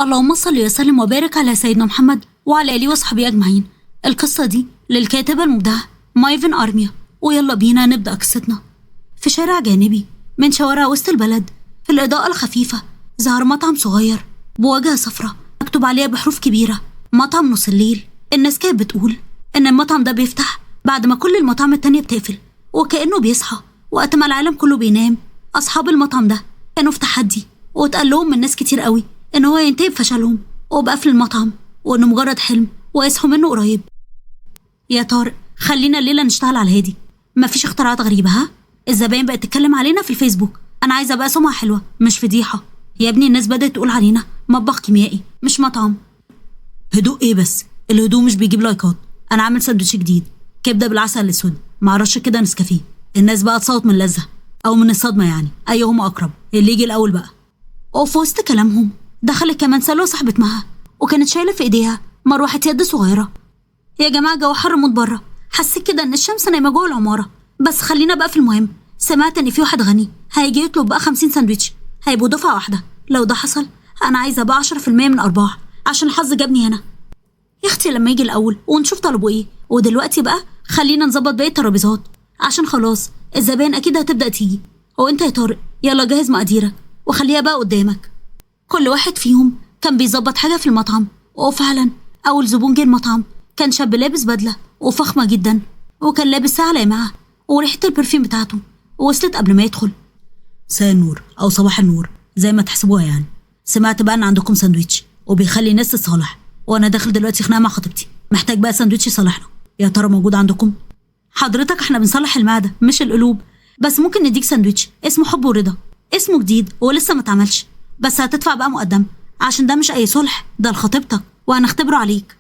اللهم صل وسلم وبارك على سيدنا محمد وعلى آله وصحبه أجمعين. القصة دي للكاتبة المبدعة مايفن أرميا. ويلا بينا نبدأ قصتنا. في شارع جانبي من شوارع وسط البلد، في الإضاءة الخفيفة ظهر مطعم صغير بواجهة صفراء مكتوب عليها بحروف كبيرة مطعم نص الليل. الناس كانت بتقول إن المطعم ده بيفتح بعد ما كل المطاعم التانية بتقفل، وكأنه بيصحى وقت ما العالم كله بينام. أصحاب المطعم ده كانوا في تحدي، واتقال لهم من ناس كتير قوي إن هو ينتهي بفشلهم وبقفل المطعم، وإنه مجرد حلم ويصحوا منه قريب. يا طارق، خلينا الليلة نشتغل على الهادي، مفيش اختراعات غريبة. ها، الزباين بقت تتكلم علينا في الفيسبوك. أنا عايزة بقى سمعة حلوة مش فضيحة. يا ابني الناس بدأت تقول علينا مطبخ كيميائي مش مطعم. هدوء ايه بس؟ الهدوء مش بيجيب لايكات. انا عامل ساندوتش جديد، كبده بالعسل الاسود معرفش كده نسكافيه. الناس بقى تصوت من اللذه او من الصدمه، يعني ايهما اقرب، اللي يجي الاول بقى. وفي وسط كلامهم دخلت كمان سلوى صاحبة معها، وكانت شايله في ايديها مروحه يد صغيره. يا جماعه الجو حر موت بره، حسيت كده ان الشمس نايمه جوه العماره. بس خلينا بقى في المهم. سمعت ان في واحد غني هيجي يطلب بقى 50 ساندوتش، هيبقوا دفعه واحده. لو ده حصل انا عايزه بقى 10% من ارباح، عشان الحظ جابني هنا. يا اختي لما يجي الاول ونشوف طلبوا ايه. ودلوقتي بقى خلينا نظبط باقي الترابيزات، عشان خلاص الزبائن اكيد هتبدا تيجي. وانت يا طارق يلا جهز مقاديرك وخليها بقى قدامك. كل واحد فيهم كان بيظبط حاجه في المطعم. وفعلا اول زبون جه المطعم كان شاب لابس بدله وفخمه جدا، وكان لابس ساعه لامعه وريحه البرفيوم بتاعته وصلت قبل ما يدخل. مساء النور او صباح النور زي ما تحسبوها يعني. سمعت بقى ان عندكم ساندويتش وبيخلي الناس تصالح، وانا داخل دلوقتي خناقه مع خطيبتي، محتاج بقى ساندويتش يصالحنا. يا ترى موجود عندكم؟ حضرتك احنا بنصلح المعده مش القلوب، بس ممكن نديك ساندويتش اسمه حب ورضا. اسمه جديد ولسه ما اتعملش، بس هتدفع بقى مقدم عشان ده مش اي صلح، ده لخطيبتك وهنختبره عليك.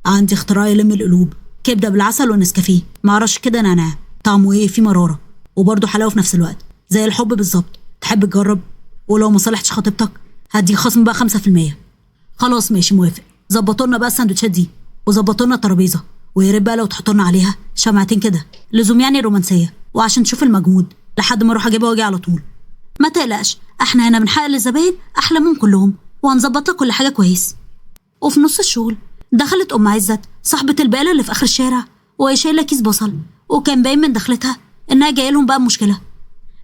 عندي اختراع يلم القلوب، كبده بالعسل ونسكافيه معرفش كده نعناع، طعمه ايه؟ فيه مراره وبرده حلاوه في نفس الوقت زي الحب بالظبط. تحب تجرب؟ ولو ما صالحتش خطيبتك هديك خصم بقى 5%. خلاص ماشي موافق. ظبطوا لنا بقى الساندوتشات دي وظبطوا لنا الترابيزه، ويا ريت بقى لو تحطوا لنا عليها شمعتين كده، لزوم يعني رومانسيه، وعشان تشوف المجهود لحد ما اروح اجيبها واجي على طول. ما تقلقش، احنا هنا بنحقق للزباين احلامهم كلهم، وهنظبط لك كل حاجه كويس. وفي نص الشغل دخلت ام عزت صاحبه البقاله اللي في اخر الشارع، وهي شايله كيس بصل، وكان باين من دخلتها انها جايه لهم بقى مشكله.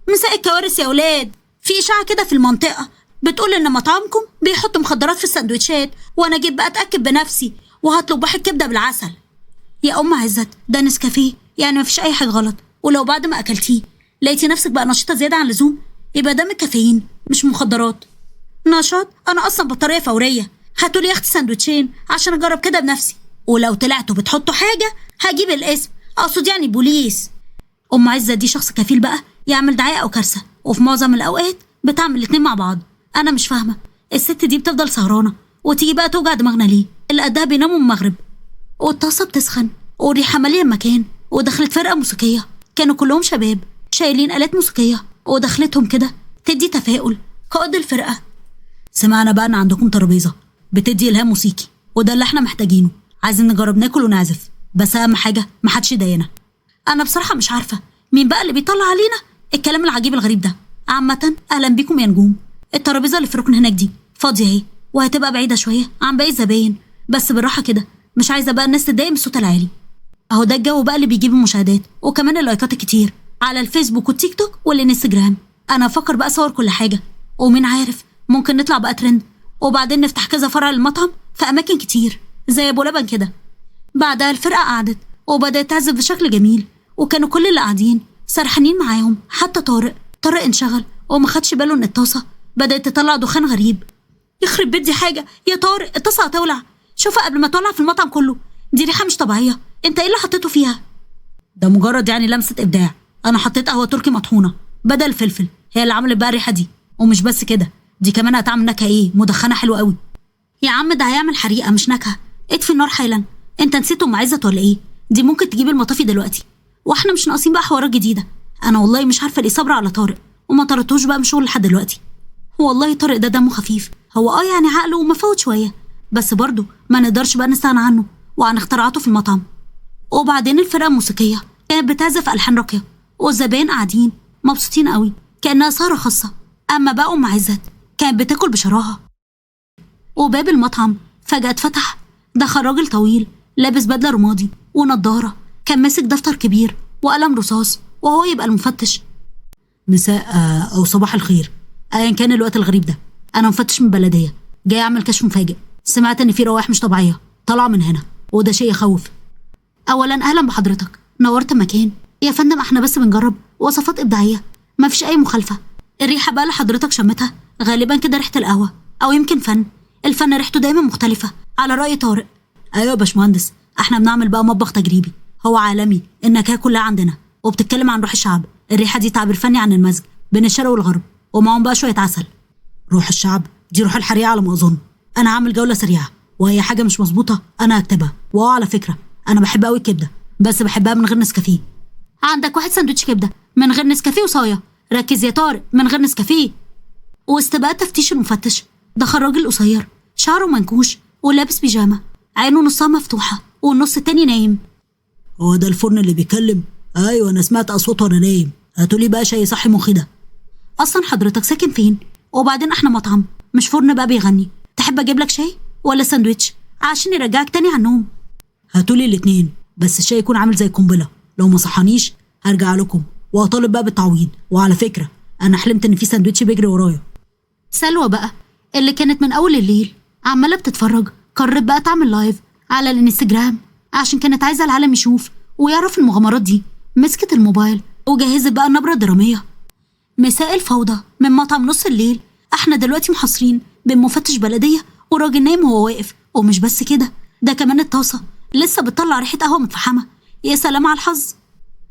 مساء الكوارث يا ولاد، في اشاعه كده في المنطقه بتقول ان مطعمكم بيحط مخدرات في السندوتشات، وانا جيت بقى اتاكد بنفسي وهطلب واحد كبده بالعسل. يا ام عزت ده نسكافيه، يعني مفيش اي حاجه غلط، ولو بعد ما اكلتيه لقيتي نفسك بقى نشيطه زياده عن اللزوم يبقى ده من الكافيين مش مخدرات. نشاط؟ انا اصلا بطاريه فوريه، هاتولي يا اختي سندوتشين عشان اجرب كده بنفسي، ولو طلعتوا بتحطوا حاجه هجيب الاسم، اقصد يعني بوليس. ام عزت دي شخص كفيل بقى يعمل دعايه او كارثه، وفي معظم الاوقات بتعمل الاتنين مع بعض. انا مش فاهمه الست دي بتفضل سهرانه وتيجي بقى توجع دماغنا ليه؟ اللي قدها بيناموا من المغرب. والطاسه بتسخن والريحه ماليه المكان، ودخلت فرقه موسيقيه كانوا كلهم شباب شايلين آلات موسيقيه، ودخلتهم كده تدي تفاؤل. قائد الفرقه: سمعنا بقى ان عندكم ترابيزه بتدي الهام موسيقي، وده اللي احنا محتاجينه. عايزين نجرب ناكل ونعزف، بس اهم حاجه محدش يضايقنا. انا بصراحه مش عارفه مين بقى اللي بيطلع علينا الكلام العجيب الغريب ده. عامه اهلا بيكم يا نجوم. الترابيزه اللي في الركن هناك دي فاضيه اهي، وهتبقى بعيده شويه عن باقي الزباين، بس بالراحه كده، مش عايزه بقى الناس تتضايق من الصوت العالي. اهو ده الجو بقى اللي بيجيب المشاهدات وكمان اللايكات الكتير على الفيسبوك والتيك توك والانستجرام. انا افكر بقى اصور كل حاجه، ومين عارف ممكن نطلع بقى ترند، وبعدين نفتح كذا فرع للمطعم في اماكن كتير زي ابو لبن كده. بعدها الفرقه قعدت وبدات تعزف بشكل جميل، وكانوا كل اللي قاعدين سرحانين معاهم، حتى طارق انشغل وما خدش باله ان الطاسه بدات تطلع دخان غريب. يخرب بيت دي حاجه يا طارق، الطاسه هتولع. شوفها قبل ما تولع في المطعم كله، دي ريحه مش طبيعيه. انت ايه اللي حطيته فيها؟ ده مجرد يعني لمسه ابداع، انا حطيت قهوه تركي مطحونه بدل الفلفل، هي اللي عملت بقى الريحه دي. ومش بس كده، دي كمان هتعمل نكهه ايه، مدخنه حلوه قوي. يا عم ده هيعمل حريقه مش نكهه، اطفي النار حالا. انت نسيت ام عزت ولا ايه؟ دي ممكن تجيب المطافي دلوقتي، واحنا مش ناقصين بقى حوارات جديده. انا والله مش عارفه ليه صابره على طارق وما طردتوش بقى من شغل لحد دلوقتي. والله طارق ده دمه خفيف، هو يعني عقله مفوت شويه، بس برضه ما نقدرش بقى نستغنى عنه وعن اختراعاته في المطعم. وبعدين الفرقه الموسيقيه كانت بتعزف الحان راقيه، والزبائن قاعدين مبسوطين قوي كانها سهره خاصه. اما بقى ام عزت كانت بتاكل بشراهه. وباب المطعم فجأة اتفتح. دخل راجل طويل لابس بدلة رمادي ونضارة، كان ماسك دفتر كبير وقلم رصاص وهو يبقى المفتش. مساء أو صباح الخير، أيا كان الوقت الغريب ده. أنا مفتش من بلدية جاي أعمل كشف مفاجئ. سمعت إن في روائح مش طبيعية طالعة من هنا وده شيء يخوف. أولا أهلا بحضرتك، نورت المكان يا فندم. احنا بس بنجرب وصفات إبداعية، مفيش أي مخالفة. الريحة بقى اللي حضرتك شمتها غالبا كده ريحة القهوة أو يمكن فن. الفن ريحته دايما مختلفة على رأي طارق. أيوة يا باشمهندس، احنا بنعمل بقى مطبخ تجريبي، هو عالمي. النكهة كلها عندنا وبتتكلم عن روح الشعب. الريحة دي تعبير فني عن المزج بين الشرق والغرب، ومعهم بقى شوية عسل. روح الشعب دي روح الحريقة على ما أظن. أنا هعمل جولة سريعة وهي حاجة مش مظبوطة أنا هكتبها. على فكرة أنا بحب أوي الكبدة، بس بحبها من غير نسكافيه. عندك واحد سندوتش كبدة من غير نسكافيه وصاية. ركز يا طارق، من غير نسكافيه. وسط بقى تفتيش المفتش دخل راجل قصير شعره منكوش ولابس بيجامة، عينه نصها مفتوحة والنص التاني نايم. هو ده الفرن اللي بيتكلم؟ ايوه انا سمعت اصوات وانا نايم. هاتولي بقى شاي صحي مخي ده. اصلا حضرتك ساكن فين؟ وبعدين احنا مطعم مش فرن بقى بيغني. تحب اجيب لك شاي ولا ساندويتش عشان يرجعك تاني على النوم؟ هاتولي الاتنين، بس الشاي يكون عامل زي القنبله، لو ما صحانيش هرجع لكم وهطالب بقى بالتعويض. وعلى فكره انا حلمت ان في ساندويتش بيجري ورايا. سلوى بقى اللي كانت من اول الليل عماله بتتفرج قررت بقى تعمل لايف على الانستجرام عشان كانت عايزه العالم يشوف ويعرف المغامرات دي. مسكت الموبايل وجهزت بقى النبره الدراميه. مساء الفوضى من مطعم نص الليل. احنا دلوقتي محاصرين بين مفتش بلديه وراجل نايم وهو واقف. ومش بس كده، ده كمان الطاسه لسه بتطلع ريحه قهوه متفحمه. يا سلام على الحظ.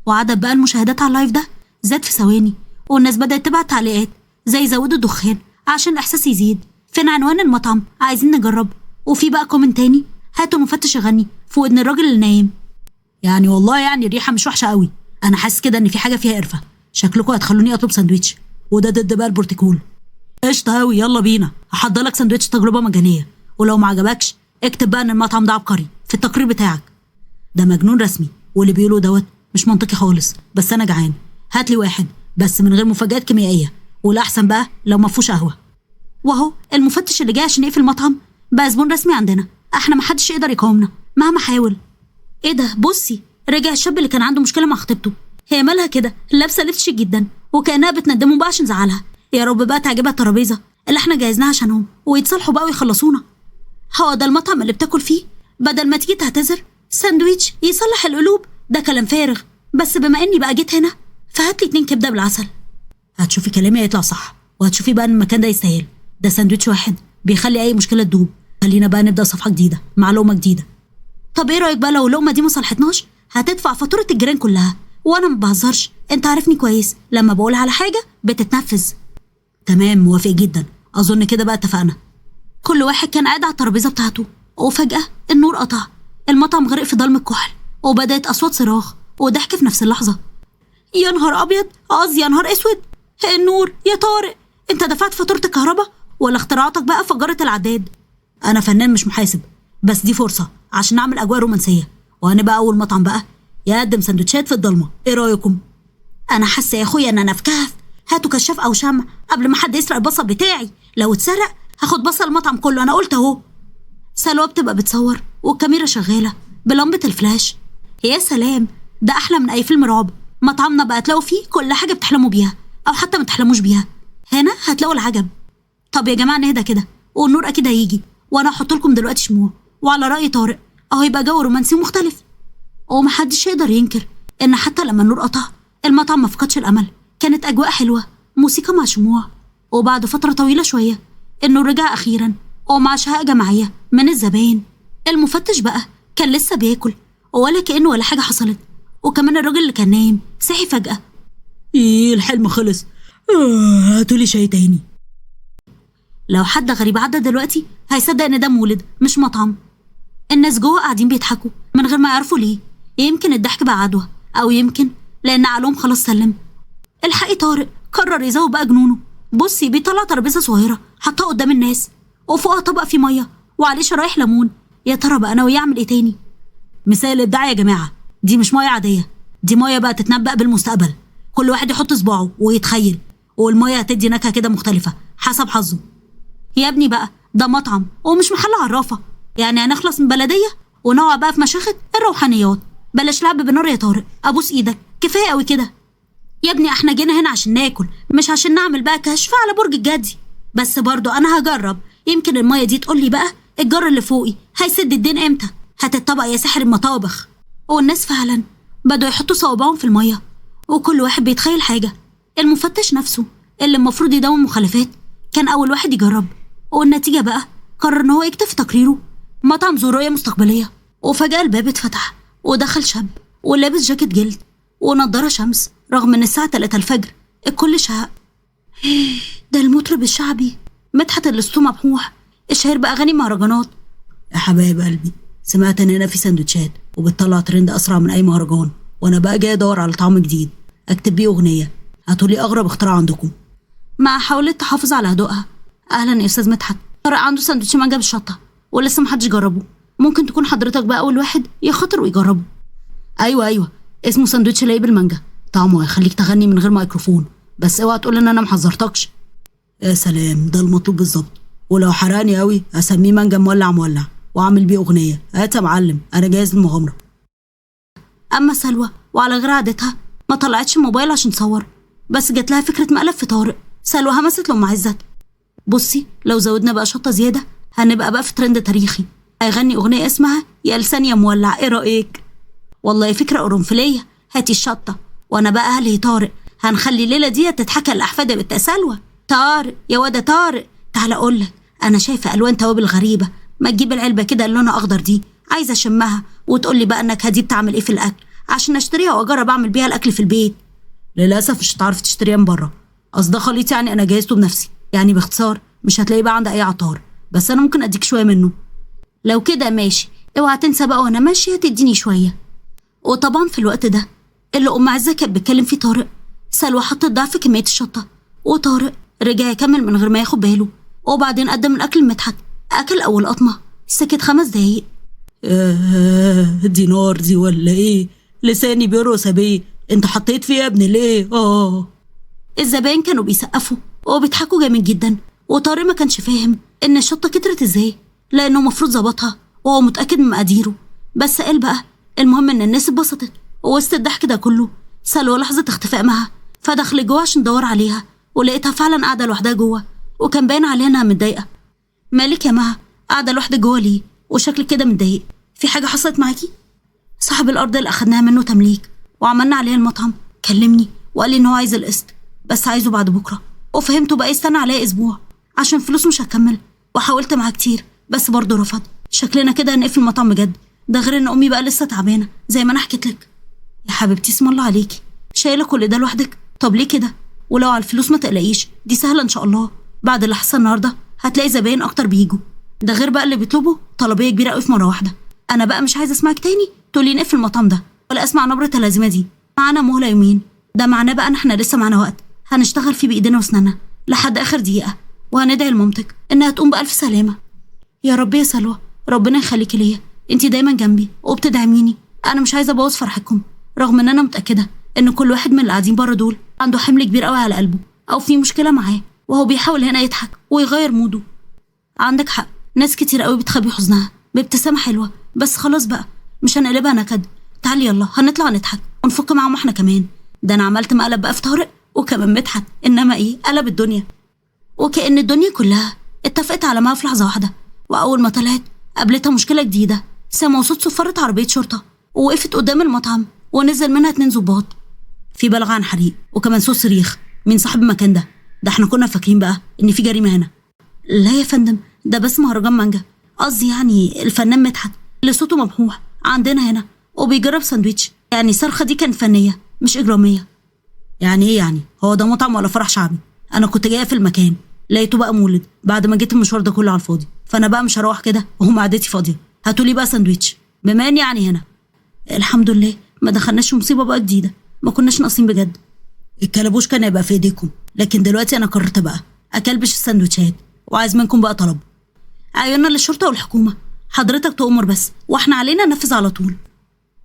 وعدد بقى المشاهدات على اللايف ده زاد في ثواني، والناس بدأت تبعت تعليقات زي زودوا الدخان عشان الإحساس يزيد. فين عنوان المطعم؟ عايزين نجرب. وفي بقى كومنت تاني، هاتوا مفتش يغني في ودن الراجل اللي نايم. يعني والله يعني الريحة مش وحشة قوي. أنا حاسس كده إن في حاجة فيها قرفة. شكلكم هتخلوني أطلب ساندويتش، وده ضد بقى البروتوكول. قشطة أوي، يلا بينا. هحضر لك ساندويتش تجربة مجانية، ولو ما عجبكش اكتب بقى إن المطعم ده عبقري في التقرير بتاعك. ده مجنون رسمي، واللي بيقولوا دوت مش منطقي خالص. بس أنا جعان، هاتلي واحد بس من غير مفاجآت كيميائية، والأحسن بقى لو ما فيهوش قهوة. وهو المفتش اللي جاي عشان يقفل المطعم بقى زبون رسمي عندنا. احنا محدش يقدر يقاومنا مهما حاول. ايه ده؟ بصي، رجع الشاب اللي كان عنده مشكلة مع خطيبته. هي مالها كده؟ لابسة لبس شيك جدا وكأنها بتندمه بقى عشان زعلها. يا رب بقى تعجبها الترابيزة اللي احنا جهزناها عشانهم ويتصالحوا بقى ويخلصونا. هو ده المطعم اللي بتاكل فيه؟ بدل ما تيجي تعتذر ساندويتش يصلح القلوب؟ ده كلام فارغ. بس بما اني بقى جيت هنا فهاتلي 2 كبدة بالعسل. هتشوفي كلامي هيطلع صح، وهتشوفي بقى ان المكان ده يستاهل. ده ساندويتش واحد بيخلي اي مشكلة تدوب. خلينا بقى نبدأ صفحة جديدة مع لقمة جديدة. طب ايه رأيك بقى لو اللقمة دي ما صلحتناش هتدفع فاتورة الجيران كلها؟ وانا ما بهزرش، انت عارفني كويس، لما بقول على حاجة بتتنفذ. تمام، موافق جدا. اظن كده بقى اتفقنا. كل واحد كان قاعد على الترابيزة بتاعته، وفجأة النور قطع. المطعم غرق في ضلمة الكحل، وبدأت أصوات صراخ وضحك في نفس اللحظة. يا نهار أبيض، قصدي يا نهار أسود. النور يا طارق، انت دفعت فاتورة الكهرباء ولا اختراعاتك بقى فجرت العداد؟ انا فنان مش محاسب، بس دي فرصة عشان نعمل اجواء رومانسية، وهنبقى اول مطعم بقى يقدم سندوتشات في الضلمة. ايه رأيكم؟ انا حاسة يا اخويا ان انا في كهف. هاتوا كشاف او شمع قبل ما حد يسرق البصل بتاعي. لو اتسرق هاخد بصل المطعم كله، انا قلت اهو. سلوى بتبقى بتصور والكاميرا شغالة بلمبة الفلاش. يا سلام، ده احلى من اي فيلم رعب. مطعمنا بقى تلاقوا فيه كل حاجة بتحلموا بيها او حتى ما تحلموش بيها. هنا هتلاقوا العجب. طب يا جماعة نهدى كده، والنور اكيد هيجي، وانا هحط لكم دلوقتي شموع. وعلى رأي طارق اهو يبقى جو رومانسي ومختلف. ومحدش يقدر ينكر ان حتى لما النور قطع المطعم ما فقدش الامل. كانت اجواء حلوة، موسيقى مع شموع. وبعد فترة طويلة شوية النور رجع اخيرا، ومع شهاء جماعية من الزباين. المفتش بقى كان لسه بياكل ولا كأنه ولا حاجة حصلت. وكمان الراجل اللي كان نايم صحي فجأة. ايه الحلم خلص؟ هاتولي شاي تاني. لو حد غريب عدى دلوقتي هيصدق ان ده مولد مش مطعم. الناس جوه قاعدين بيضحكوا من غير ما يعرفوا ليه. يمكن الضحك بقى عدوى، او يمكن لان عقلهم خلاص سلم. الحقي طارق قرر يزود بقى جنونه. بصي، بيطلع ترابيزه صغيره حطها قدام الناس، وفوقها طبق فيه ميه وعليه شرايح ليمون. يا ترى بقى ناوي يعمل ايه تاني؟ مثال الابداع يا جماعه. دي مش ميه عاديه، دي ميه بقى تتنبأ بالمستقبل. كل واحد يحط صباعه ويتخيل، والميه هتدي نكهه كده مختلفه حسب حظه. يا ابني بقى ده مطعم ومش محل عرافة، يعني هنخلص من بلدية ونقع بقى في مشاخة الروحانيات. بلاش لعب بنار يا طارق، ابوس ايدك، كفاية قوي كده. يا ابني احنا جينا هنا عشان ناكل، مش عشان نعمل بقى كشف على برج الجدي. بس برضو انا هجرب، يمكن المية دي تقول لي بقى الجار اللي فوقي هيسد الدين امتى. هات الطبق يا ساحر المطابخ. والناس فعلا بدوا يحطوا صوابعهم في المية، وكل واحد بيتخيل حاجة. المفتش نفسه اللي المفروض يداوم مخالفات كان أول واحد يجرب، والنتيجة بقى قرر إن هو يكتب في تقريره مطعم ذو رؤية مستقبلية. وفجأة الباب اتفتح ودخل شاب ولابس جاكيت جلد ونضارة شمس، رغم إن الساعة 3 الفجر. الكل شهق. ده المطرب الشعبي مدحت اللي صوته مبحوح، الشهير بأغاني مهرجانات. يا حبايب قلبي، سمعت إن هنا في سندوتشات وبتطلع ترند أسرع من أي مهرجان، وأنا بقى جاي أدور على طعم جديد أكتب بيه أغنية. هاتولي أغرب اختراع عندكم. ما حاولت تحافظ على هدوءها. أهلا يا أستاذ مدحت، طارق عنده سندوتش مانجا بالشطة ولسه محدش جربه، ممكن تكون حضرتك بقى أول واحد يخاطر ويجربه. أيوة، اسمه سندوتش لاقي بالمانجا، طعمه هيخليك تغني من غير ميكروفون، بس اوعى تقول إن أنا محذرتكش. يا سلام، ده المطلوب بالظبط، ولو حرقني قوي أسميه مانجا مولع وأعمل بيه أغنية. هات يا معلم، أنا جاهز للمغامرة. أما سلوى وعلى غير عادتها ما طلعتش موبايل عشان تصور، بس جات لها فكرة مقلب في طارق. سلوى همست لأم عزت، بصي لو زودنا بقى شطة زيادة هنبقى بقى في ترند تاريخي، هيغني أغنية اسمها يا لسان يا مولع، ايه رأيك؟ والله فكرة قرنفلية، هاتي الشطة وانا بقى اهلي طارق هنخلي الليلة دي تتحكى لأحفادي بالتسلوى. طارق يا واد طارق، تعال اقولك انا شايفة الوان توابل غريبة، ما تجيب العلبة كده اللي لونها اخضر دي، عايزة اشمها وتقولي بقى انك دي بتعمل ايه في الاكل عشان اشتريها واجرب اعمل بيها الاكل في البيت. للاسف مش هتعرفي تشتريها من بره، اصل ده خليط يعني انا جهزته بنفسي، يعني باختصار مش هتلاقيه بقى عند اي عطار، بس انا ممكن اديك شويه منه. لو كده ماشي، اوعى تنسى بقى وانا ماشيه تديني شويه. وطبعا في الوقت ده اللي ام عزه كانت بتكلم فيه طارق، سلوى حطت ضعف كميه الشطه، وطارق رجع يكمل من غير ما ياخد باله. وبعدين قدم الاكل لمدحت، اكل اول قطمه، سكت 5 دقايق. دي نار دي ولا ايه؟ لساني بيرقص يا بيه، انت حطيت فيه يا ابني ليه؟ الزباين كانوا بيسقفوا وبيضحكوا جامد جدا، وطارق ما كانش فاهم ان الشطه كترت ازاي، لانه المفروض ظبطها وهو متاكد من مقاديره. بس قال بقى المهم ان الناس اتبسطت. ووسط الضحك ده كله سلوى لحظه اختفاء معها، فدخل جوه عشان ندور عليها، ولقيتها فعلا قاعده لوحدها جوه، وكان باين عليها انها متضايقه. مالك يا مها، قاعده لوحدك جوه ليه وشكلك كده متضايق؟ في حاجه حصلت معاكي؟ صاحب الارض اللي اخدناها منه تمليك وعملنا عليها المطعم كلمني وقال لي ان هو عايز القسط، بس عايزه بعد بكره، وفهمته بقى يستنى عليا اسبوع عشان فلوس مش هكمل. وحاولت معاه كتير بس برضه رفض. شكلنا كده هنقفل المطعم بجد، ده غير ان امي بقى لسه تعبانه زي ما انا حكيت لك. يا حبيبتي اسم الله عليكي، شايله كل ده لوحدك؟ طب ليه كده؟ ولو على الفلوس ما تقلقيش، دي سهله ان شاء الله، بعد اللي حصل النهارده هتلاقي زباين اكتر بيجوا، ده غير بقى اللي بيطلبوا طلبيه كبيره قوي في مره واحده. انا بقى مش عايزه اسمعك تاني تقولي نقفل المطعم ده، ولا اسمع نبره اللازمه دي. معانا مهله يومين، ده معناه بقى ان احنا لسه معانا وقت، هنشتغل فيه بايدينا واسناننا لحد اخر دقيقه، وهندعي لمامتك انها تقوم بالف سلامه. يا رب يا سلوى، ربنا يخليكي ليا، انتي دايما جنبي وبتدعميني. انا مش عايزه ابوظ فرحتكم، رغم ان انا متاكده ان كل واحد من اللي قاعدين بره دول عنده حمل كبير قوي على قلبه، او في مشكله معاه وهو بيحاول هنا يضحك ويغير موده. عندك حق، ناس كتير قوي بتخبي حزنها بابتسامه حلوه، بس خلاص بقى مش هنقلبها نكد. تعالي يلا هنطلع نضحك ونفك معاهم احنا كمان. ده انا عملت مقلب بقى في طارق وكمان مدحت، انما ايه قلب الدنيا. وكأن الدنيا كلها اتفقت على معاها في لحظه واحده. واول ما طلعت قابلتها مشكله جديده، سمعوا صوت صفاره عربيه شرطه ووقفت قدام المطعم، ونزل منها 2 ضباط. في بلغ عن حريق وكمان صوت صريخ من صاحب المكان ده احنا كنا فاكرين بقى ان في جريمه هنا. لا يا فندم، ده بس مهرجان مانجا، قصدي يعني الفنان مدحت اللي صوته مبحوح عندنا هنا وبيجرب ساندويتش، يعني الصرخه دي كانت فنيه مش اجراميه. يعني ايه يعني؟ هو ده مطعم ولا فرح شعبي؟ انا كنت جايه في المكان لقيته بقى مولد بعد ما جيت المشوار ده كله على الفاضي، فانا بقى مش هروح كده وهم قعدتي فاضيه. هاتولي بقى ساندويتش بما اني يعني هنا. الحمد لله ما دخلناش مصيبه بقى جديده، ما كناش ناقصين بجد. الكلبوش كان يبقى في ايديكم، لكن دلوقتي انا قررت بقى اكلبش الساندوتشات، وعايز منكم بقى طلب. عينا للشرطه والحكومه، حضرتك تؤمر بس واحنا علينا ننفذ على طول.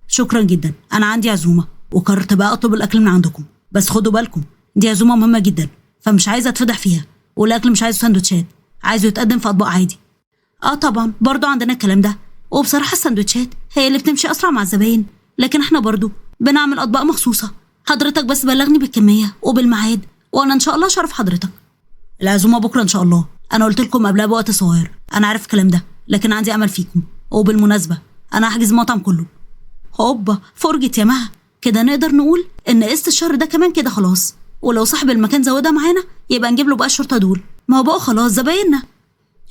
شكرا جدا، انا عندي عزومه وقررت بقى اطلب الاكل من عندكم، بس خدوا بالكم دي عزومه مهمه جدا، فمش عايزه اتفضح فيها، والاكل مش عايزه ساندوتشات، عايزه يتقدم في اطباق عادي طبعا برضو عندنا الكلام ده، وبصراحة السندوتشات هي اللي بتمشي أسرع مع الزباين، لكن احنا برضو بنعمل أطباق مخصوصة. حضرتك بس بلغني بالكمية وبالميعاد وأنا إن شاء الله شرف حضرتك. العزومة بكرة إن شاء الله، أنا قلت لكم قبلها بوقت صغير، أنا عارف الكلام ده، لكن عندي أمل فيكم. وبالمناسبة أنا هحجز المطعم كله. هوبا فرجت يا مها، كده نقدر نقول إن قسط الشهر ده كمان كده خلاص، ولو صاحب المكان زودها معانا يبقى نجيب له بقى الشرطة دول، ما هو بقى خلاص زبايننا.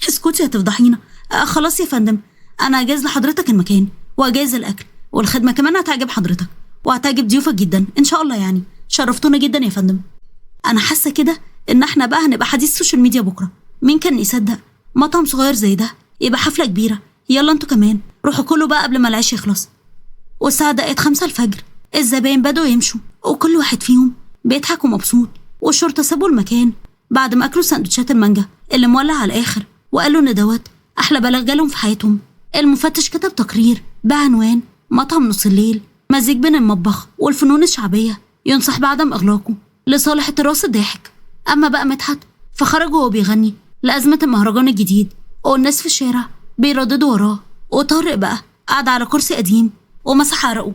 اسكتي هتفضحينا. خلاص يا فندم، أنا هجهز لحضرتك المكان وهجهز الأكل، والخدمة كمان هتعجب حضرتك وهتعجب ضيوفك جدا إن شاء الله. يعني شرفتونا جدا يا فندم. أنا حاسة كده إن احنا بقى هنبقى حديث السوشيال ميديا بكرة. مين كان يصدق مطعم صغير زي ده يبقى حفلة كبيرة؟ يلا انتوا كمان روحوا كله بقى قبل ما العيش يخلص. والساعة دقت 5 الفجر، الزباين بدوا يمشوا وكل واحد فيهم بيضحك ومبسوط، والشرطة سابوا المكان بعد ما أكلوا سندوتشات المانجا اللي مولع على الآخر، وقالوا إن دوت أحلى بلاغ جالهم في حياتهم. المفتش كتب تقرير بعنوان مطعم نص الليل مزيج بين المطبخ والفنون الشعبية، ينصح بعدم إغلاقه لصالح التراث الضاحك. أما بقى مدحت فخرج وهو بيغني لأزمة المهرجان الجديد، والناس في الشارع بيرددوا وراه، وطارق بقى قاعد على كرسي قديم ومسح عرقه.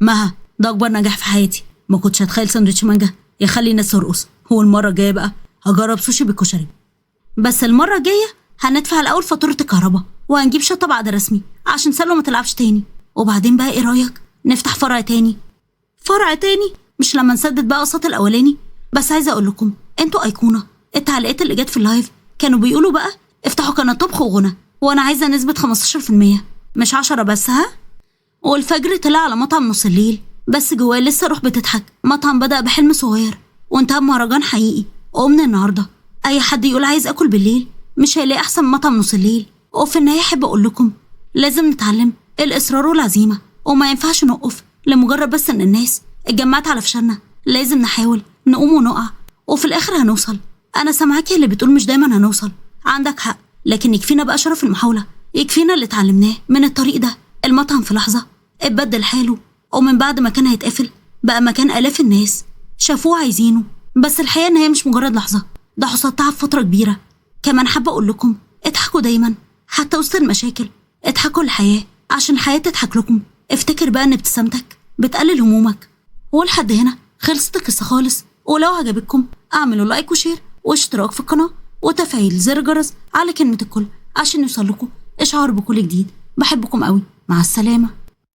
مها، ده أكبر نجاح في حياتي، ما كنتش هتخيل سندوتش مانجا يخلي الناس ترقص. هو المرة الجاية بقى هجرب سوشي بالكشري، بس المرة الجاية هندفع الأول فاتورة الكهرباء وهنجيب شطة بعد رسمي عشان سلوى ما تلعبش تاني. وبعدين بقى إيه رأيك نفتح فرع تاني؟ فرع تاني مش لما نسدد بقى قسط الأولاني؟ بس عايزة أقول لكم انتوا أيقونة. التعليقات اللي جت في اللايف كانوا بيقولوا بقى افتحوا قناة طبخ وغنى، وأنا عايزة نسبة 15% مش 10 بس، ها؟ والفجر طلع على مطعم نص الليل، بس جواه لسه روح بتضحك. مطعم بدأ بحلم صغير وانتهى بمهرجان حقيقي. ومن النهارده أي حد يقول عايز أكل بالليل مش هيلاقي أحسن من مطعم نص الليل. وفي النهاية أحب أقول لكم لازم نتعلم الإصرار والعزيمة، وما ينفعش نوقف لمجرد بس إن الناس اتجمعت على فشلنا. لازم نحاول نقوم ونقع وفي الآخر هنوصل. أنا سامعاكي اللي بتقول مش دايما هنوصل، عندك حق، لكن يكفينا بقى شرف المحاولة، يكفينا اللي اتعلمناه من الطريق ده. المطعم في لحظة اتبدل حاله، ومن بعد ما كان هيتقفل بقى مكان آلاف الناس شافوه عايزينه. بس الحقيقة إن هي مش مجرد لحظة، ده حصاد تعب فترة كبيرة. كمان حابة أقول لكم اضحكوا دايما حتى وسط المشاكل، اضحكوا الحياة عشان الحياة تضحك لكم. افتكر بقى إن ابتسامتك بتقلل همومك. ولحد هنا خلصت القصة خالص، ولو عجبتكم اعملوا لايك وشير واشتراك في القناة وتفعيل زر الجرس على كلمة الكل عشان يوصل لكم إشعار بكل جديد. بحبكم قوي، مع السلامة.